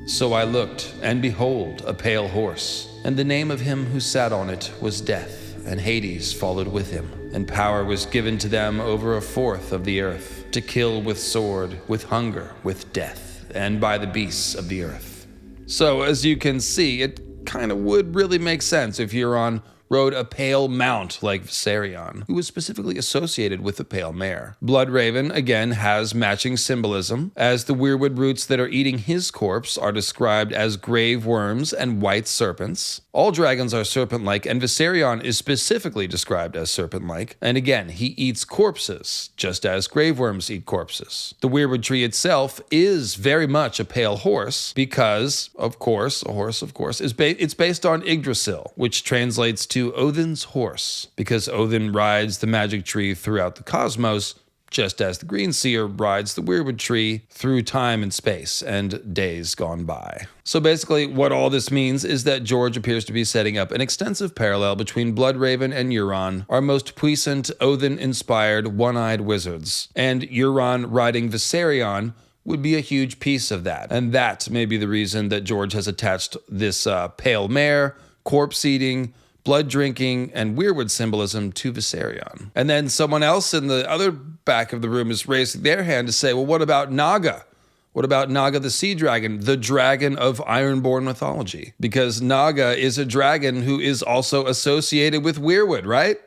"So I looked, and behold, a pale horse, and the name of him who sat on it was Death, and Hades followed with him. And power was given to them over a fourth of the earth, to kill with sword, with hunger, with death, and by the beasts of the earth." So as you can see, it kind of would really make sense if Euron rode a pale mount like Viserion, who was specifically associated with the Pale Mare. Bloodraven, again, has matching symbolism, as the weirwood roots that are eating his corpse are described as grave worms and white serpents. All dragons are serpent-like, and Viserion is specifically described as serpent-like, and again, he eats corpses, just as grave worms eat corpses. The weirwood tree itself is very much a pale horse, because, of course, it's based on Yggdrasil, which translates to Odin's horse, because Odin rides the magic tree throughout the cosmos just as the Green Seer rides the Weirwood tree through time and space and days gone by. So basically, what all this means is that George appears to be setting up an extensive parallel between Bloodraven and Euron, our most puissant, Odin-inspired, one-eyed wizards. And Euron riding Viserion would be a huge piece of that. And that may be the reason that George has attached this pale mare, corpse-eating, blood-drinking, and Weirwood symbolism to Viserion. And then someone else in the other back of the room is raising their hand to say, well, what about Naga? What about Naga the Sea Dragon, the dragon of Ironborn mythology? Because Naga is a dragon who is also associated with Weirwood, right?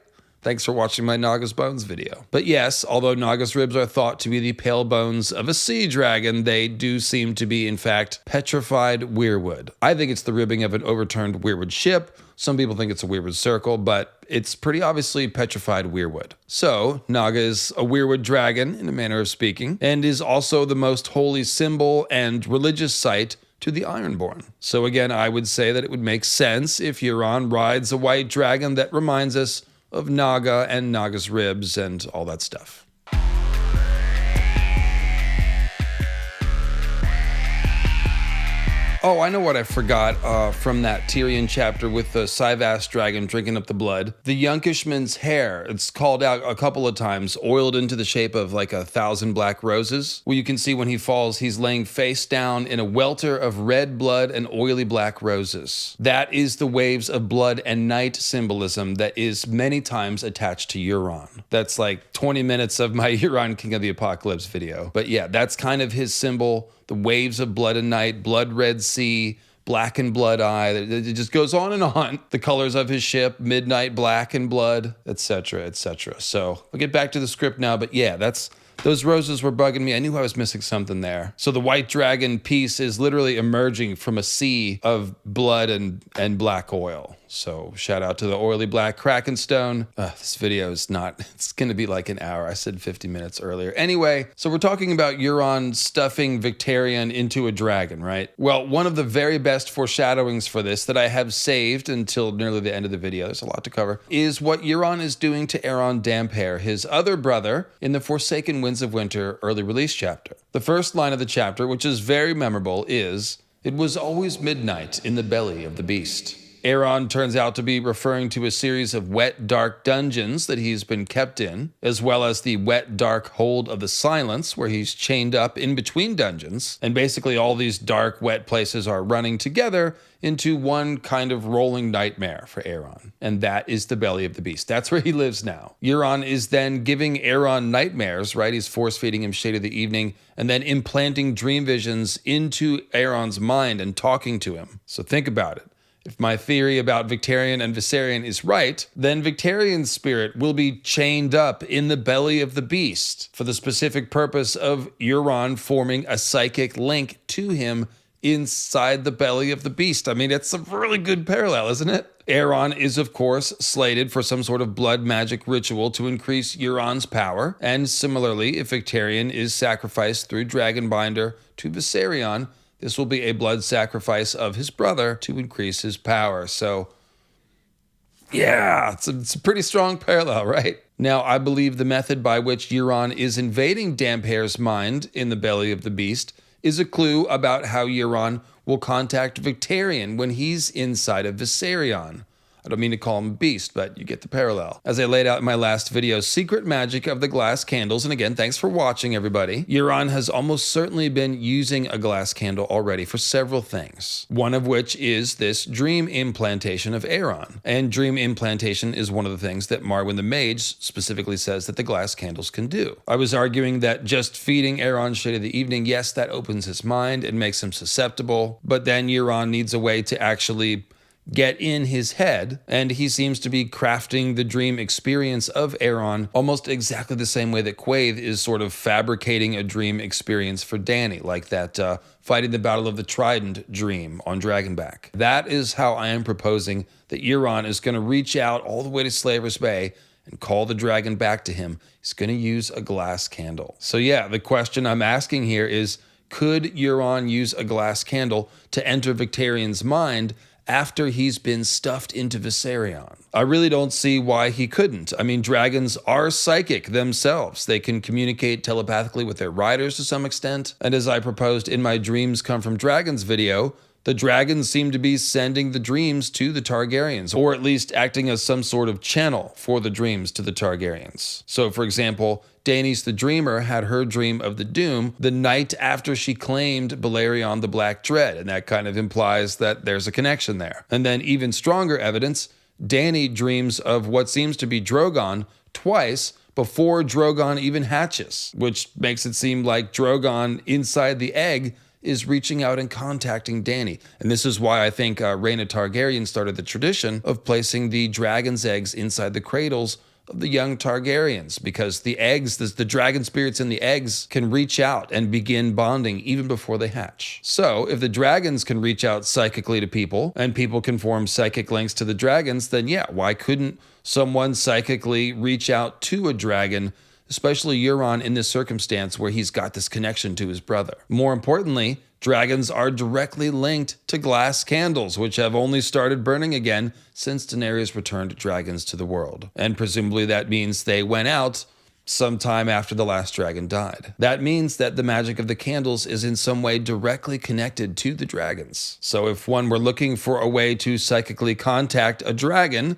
Thanks for watching my Naga's Bones video. But yes, although Naga's ribs are thought to be the pale bones of a sea dragon, they do seem to be, in fact, petrified Weirwood. I think it's the ribbing of an overturned Weirwood ship. Some people think it's a Weirwood circle, but it's pretty obviously petrified Weirwood. So, Naga is a Weirwood dragon, in a manner of speaking, and is also the most holy symbol and religious site to the Ironborn. So again, I would say that it would make sense if Euron rides a white dragon that reminds us of Naga and Naga's ribs and all that stuff. Oh, I know what I forgot from that Tyrion chapter with the Syvas dragon drinking up the blood. The Yonkishman's hair, it's called out a couple of times, oiled into the shape of like 1,000 black roses, where you can see when he falls, he's laying face down in a welter of red blood and oily black roses. That is the waves of blood and night symbolism that is many times attached to Euron. That's like 20 minutes of my Euron King of the Apocalypse video. But yeah, that's kind of his symbol. The waves of blood and night, blood red sea, black and blood eye. It just goes on and on. The colors of his ship, midnight black and blood, etc., etc. So I'll get back to the script now, but yeah, those roses were bugging me. I knew I was missing something there. So the white dragon piece is literally emerging from a sea of blood and black oil. So shout out to the oily black Krakenstone. This video is it's gonna be like an hour. I said 50 minutes earlier. Anyway, so we're talking about Euron stuffing Victarion into a dragon, right? Well, one of the very best foreshadowings for this that I have saved until nearly the end of the video, there's a lot to cover, is what Euron is doing to Aeron Damphair, his other brother, in the Forsaken Winds of Winter early release chapter. The first line of the chapter, which is very memorable, is, "It was always midnight in the belly of the beast." Aeron turns out to be referring to a series of wet, dark dungeons that he's been kept in, as well as the wet, dark hold of the Silence, where he's chained up in between dungeons. And basically all these dark, wet places are running together into one kind of rolling nightmare for Aeron. And that is the belly of the beast. That's where he lives now. Euron is then giving Aeron nightmares, right? He's force-feeding him Shade of the Evening, and then implanting dream visions into Aeron's mind and talking to him. So think about it. If my theory about Victarion and Viserion is right, then Victarion's spirit will be chained up in the belly of the beast for the specific purpose of Euron forming a psychic link to him inside the belly of the beast. I mean, it's a really good parallel, isn't it? Aeron is, of course, slated for some sort of blood magic ritual to increase Euron's power, and similarly, if Victarion is sacrificed through dragonbinder to Viserion, this will be a blood sacrifice of his brother to increase his power. So, yeah, it's a pretty strong parallel, right? Now, I believe the method by which Euron is invading Damphair's mind in the belly of the beast is a clue about how Euron will contact Victarion when he's inside of Viserion. I don't mean to call him a beast, but you get the parallel. As I laid out in my last video, Secret Magic of the Glass Candles, and again, thanks for watching, everybody. Euron has almost certainly been using a glass candle already for several things. One of which is this dream implantation of Aeron. And dream implantation is one of the things that Marwyn the Mage specifically says that the glass candles can do. I was arguing that just feeding Aeron Shade of the Evening, yes, that opens his mind and makes him susceptible, but then Euron needs a way to actually get in his head, and he seems to be crafting the dream experience of Aeron almost exactly the same way that Quaithe is sort of fabricating a dream experience for Dany, like that fighting the Battle of the Trident dream on Dragonback. That is how I am proposing that Euron is going to reach out all the way to Slaver's Bay and call the dragon back to him. He's going to use a glass candle. So yeah, the question I'm asking here is, could Euron use a glass candle to enter Victarion's mind after he's been stuffed into Viserion. I really don't see why he couldn't. I mean, dragons are psychic themselves. They can communicate telepathically with their riders to some extent. And as I proposed in my Dreams Come From Dragons video, the dragons seem to be sending the dreams to the Targaryens, or at least acting as some sort of channel for the dreams to the Targaryens. So, for example, Daenerys the Dreamer had her dream of the Doom the night after she claimed Balerion the Black Dread, and that kind of implies that there's a connection there. And then even stronger evidence, Dany dreams of what seems to be Drogon twice before Drogon even hatches, which makes it seem like Drogon inside the egg is reaching out and contacting Dany. And this is why I think Rhaena Targaryen started the tradition of placing the dragon's eggs inside the cradles of the young Targaryens, because the eggs, the dragon spirits in the eggs can reach out and begin bonding even before they hatch. So if the dragons can reach out psychically to people and people can form psychic links to the dragons, then yeah, why couldn't someone psychically reach out to a dragon, especially Euron in this circumstance where he's got this connection to his brother? More importantly, dragons are directly linked to glass candles, which have only started burning again since Daenerys returned dragons to the world. And presumably that means they went out sometime after the last dragon died. That means that the magic of the candles is in some way directly connected to the dragons. So if one were looking for a way to psychically contact a dragon,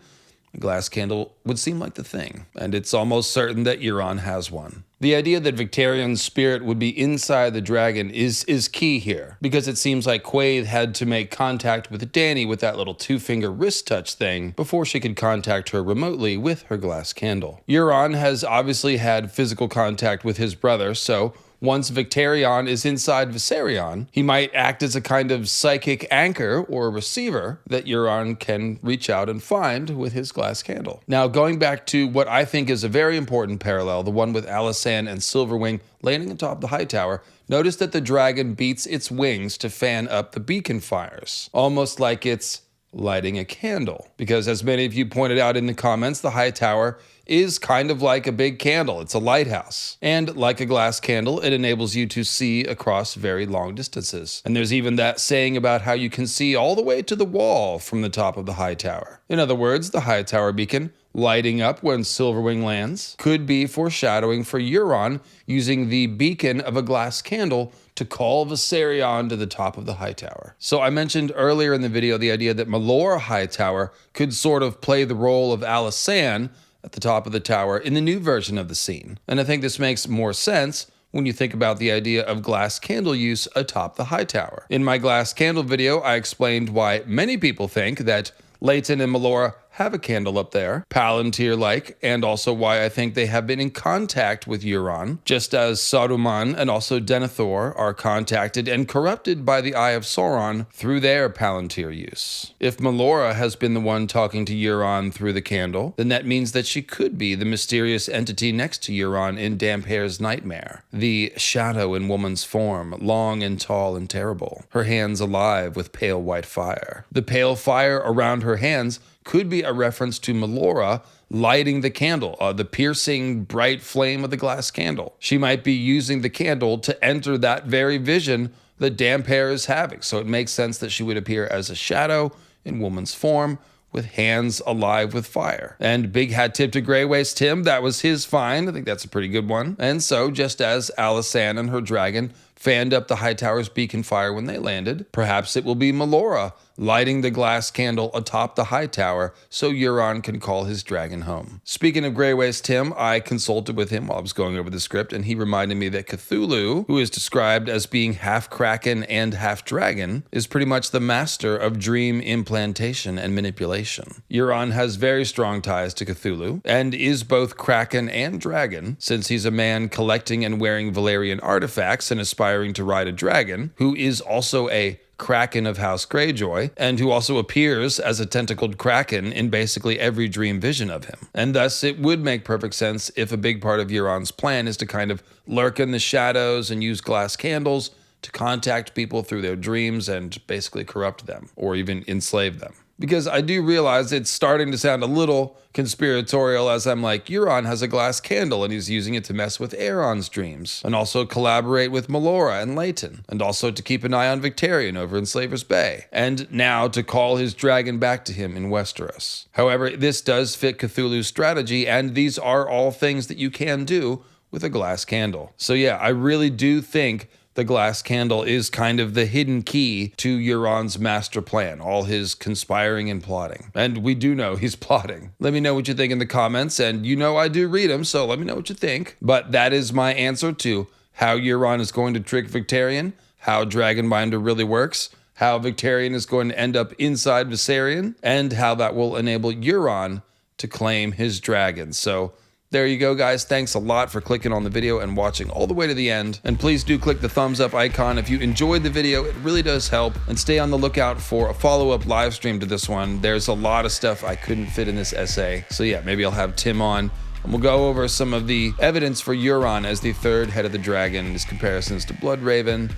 a glass candle would seem like the thing, and it's almost certain that Euron has one. The idea that Victarion's spirit would be inside the dragon is key here, because it seems like Quaithe had to make contact with Dany with that little two-finger wrist touch thing before she could contact her remotely with her glass candle. Euron has obviously had physical contact with his brother, so once Victarion is inside Viserion, he might act as a kind of psychic anchor or receiver that Euron can reach out and find with his glass candle. Now, going back to what I think is a very important parallel, the one with Alysanne and Silverwing landing atop the high tower, notice that the dragon beats its wings to fan up the beacon fires, almost like it's lighting a candle. Because as many of you pointed out in the comments, the high tower is kind of like a big candle. It's a lighthouse. And like a glass candle, it enables you to see across very long distances. And there's even that saying about how you can see all the way to the wall from the top of the high tower. In other words, the high tower beacon lighting up when Silverwing lands could be foreshadowing for Euron using the beacon of a glass candle to call Viserion to the top of the high tower. So I mentioned earlier in the video the idea that Melora Hightower could sort of play the role of Alysanne at the top of the tower in the new version of the scene. And I think this makes more sense when you think about the idea of glass candle use atop the high tower. In my glass candle video, I explained why many people think that Leighton and Melora have a candle up there, Palantir-like, and also why I think they have been in contact with Euron, just as Saruman and also Denethor are contacted and corrupted by the Eye of Sauron through their Palantir use. If Melora has been the one talking to Euron through the candle, then that means that she could be the mysterious entity next to Euron in Damphair's nightmare, the shadow in woman's form, long and tall and terrible, her hands alive with pale white fire. The pale fire around her hands could be a reference to Melora lighting the candle, the piercing bright flame of the glass candle. She might be using the candle to enter that very vision that Damphair is having, so it makes sense that she would appear as a shadow in woman's form with hands alive with fire. And big hat tip to Grey Waste Tim, that was his find. I think that's a pretty good one. And so, just as Alysanne and her dragon fanned up the high tower's beacon fire when they landed, perhaps it will be Melora lighting the glass candle atop the high tower so Euron can call his dragon home. Speaking of Grey Waste Tim, I consulted with him while I was going over the script, and he reminded me that Cthulhu, who is described as being half kraken and half dragon, is pretty much the master of dream implantation and manipulation. Euron has very strong ties to Cthulhu, and is both kraken and dragon, since he's a man collecting and wearing Valyrian artifacts and aspiring to ride a dragon, who is also a Kraken of House Greyjoy, and who also appears as a tentacled kraken in basically every dream vision of him. And thus, it would make perfect sense if a big part of Euron's plan is to kind of lurk in the shadows and use glass candles to contact people through their dreams and basically corrupt them, or even enslave them. because I do realize it's starting to sound a little conspiratorial as I'm like, Euron has a glass candle and he's using it to mess with Aeron's dreams, and also collaborate with Melora and Leighton, and also to keep an eye on Victarion over in Slaver's Bay, and now to call his dragon back to him in Westeros. However, this does fit Cthulhu's strategy, and these are all things that you can do with a glass candle. So yeah, I really do think the glass candle is kind of the hidden key to Euron's master plan, all his conspiring and plotting. And we do know he's plotting. Let me know what you think in the comments, and you know I do read them, so let me know what you think. But that is my answer to how Euron is going to trick Victarion, how dragonbinder really works, how Victarion is going to end up inside Viserion, and how that will enable Euron to claim his dragon. So there you go, guys. Thanks a lot for clicking on the video and watching all the way to the end. And please do click the thumbs up icon if you enjoyed the video. It really does help. And stay on the lookout for a follow-up live stream to this one. There's a lot of stuff I couldn't fit in this essay. So yeah, maybe I'll have Tim on, and we'll go over some of the evidence for Euron as the third head of the dragon, his comparisons to Bloodraven,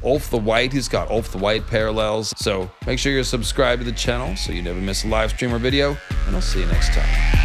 Ulf the White. He's got Ulf the White parallels. So make sure you're subscribed to the channel so you never miss a live stream or video, and I'll see you next time.